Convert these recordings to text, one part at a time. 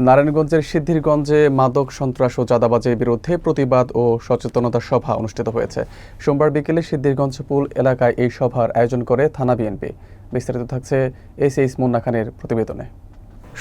নারায়ণগঞ্জের সিদ্ধিরগঞ্জে মাদক সন্ত্রাস ও চাঁদাবাজির বিরুদ্ধে প্রতিবাদ ও সচেতনতা সভা অনুষ্ঠিত হয়েছে। সোমবার বিকেলে সিদ্ধিরগঞ্জ পুল এলাকায় এই সভার আয়োজন করে থানা বিএনপি। বিস্তারিত থাকছে এসএইচ মুন্না খানের প্রতিবেদনে।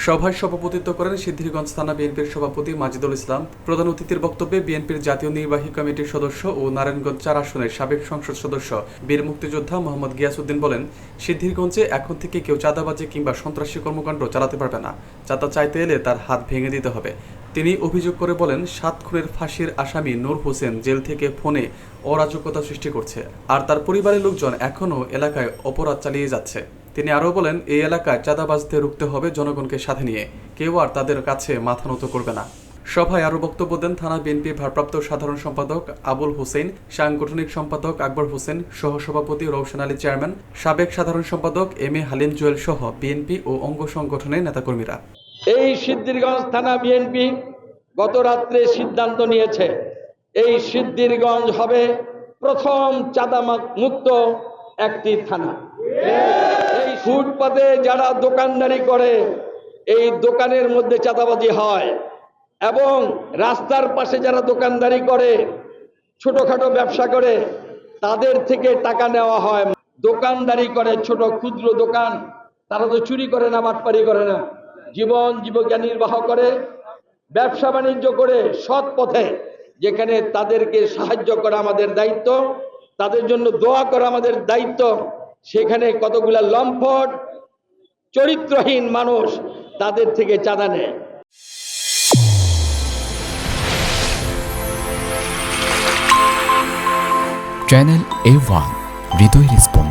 সভায় সভাপতিত্ব করেন সিদ্ধিরগঞ্জ থানা বিএনপির সভাপতি মাজিদুল ইসলাম। প্রধান অতিথির বক্তব্যে বিএনপির জাতীয় নির্বাহী কমিটির সদস্য ও নারায়ণগঞ্জ ৪ আসনের সাবেক সংসদ সদস্য বীর মুক্তিযোদ্ধা মোহাম্মদ গিয়াসউদ্দিন বলেন, সিদ্ধিরগঞ্জে এখন থেকে কেউ চাঁদাবাজি কিংবা সন্ত্রাসী কর্মকাণ্ড চালাতে পারবে না। চাঁদা চাইতে এলে তার হাত ভেঙে দিতে হবে। তিনি অভিযোগ করে বলেন, ৭ খুনের ফাঁসির আসামি নূর হোসেন জেল থেকে ফোনে অরাজকতা সৃষ্টি করছে, আর তার পরিবারের লোকজন এখনও এলাকায় অপরাধ চালিয়ে যাচ্ছে। তিনি আরও বলেন, এই এলাকায় চাঁদাবাজদের রুখতে হবে জনগণকে সাথে নিয়ে, কেউ আর তাদের কাছে মাথা নত করবে না। সভায় আরও বক্তব্য দেন থানা বিএনপির ভারপ্রাপ্ত সাধারণ সম্পাদক আবুল হোসেন, সাংগঠনিক সম্পাদক আকবর হোসেন, সহসভাপতি রওশন আলী চেয়ারম্যান, সাবেক সাধারণ সম্পাদক এম এ হালিম জুয়েল সহ বিএনপি ও অঙ্গ সংগঠনের নেতাকর্মীরা। এই সিদ্ধিরগঞ্জ থানা বিএনপি গত রাত্রে সিদ্ধান্ত নিয়েছে, এই সিদ্ধিরগঞ্জ হবে প্রথম চাঁদা মুক্ত একটি থানা। এই ফুটপাতে যারা দোকানদারি করে, এই দোকানের মধ্যে চাঁদাবাজি হয়, এবং রাস্তার পাশে যারা দোকানদারি করে, ছোটখাটো ব্যবসা করে, তাদের থেকে টাকা নেওয়া হয়। দোকানদারি করে ছোট ক্ষুদ্র দোকান, তারা তো চুরি করে না, বাটপারি করে না, জীবিকা নির্বাহ করে, ব্যবসা বাণিজ্য করে সৎ পথে। যেখানে তাদেরকে সাহায্য করা আমাদের দায়িত্ব, তাদের জন্য দোয়া করা আমাদের দায়িত্ব, সেখানে কতগুলা লম্পট চরিত্রহীন মানুষ তাদের থেকে চাঁদা নেয়। চ্যানেল A1 হৃদয়ের স্পন্দন।